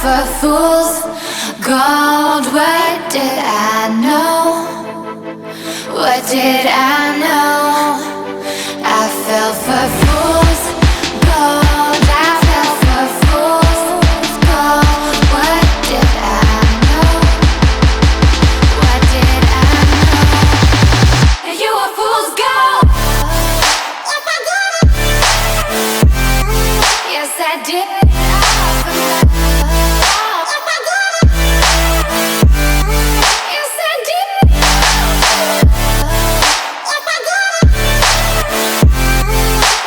for fool's gold. What did I know? What did I know? I fell for fool's gold. I fell for fool's gold. What did I know? What did I know? And you were fool's gold. Yes, I did it all for love. Yes, I did it all for love.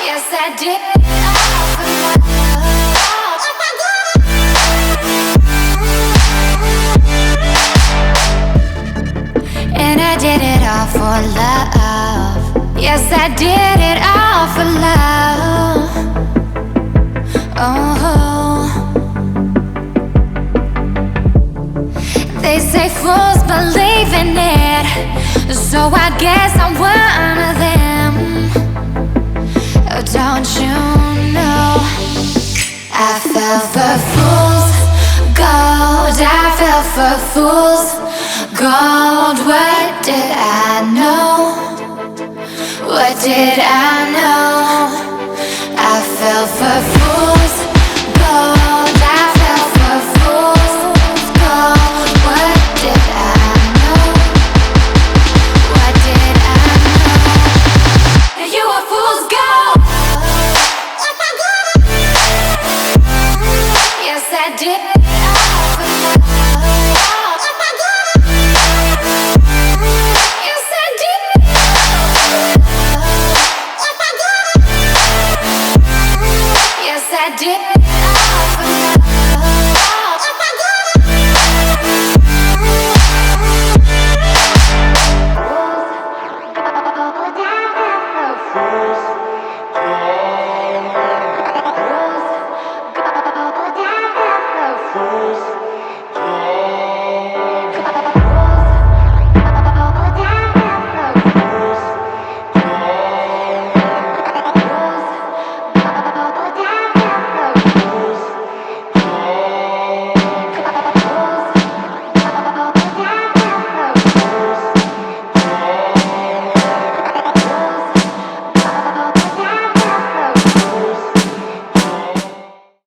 Yes, I did it all for love. And I did it all for love. Yes, I did it all for love. Oh, they say fools believe in it, so I guess I'm one of them. Oh, don't you know? I fell for fool's gold. I fell for fool's gold. What did I know? What did I know?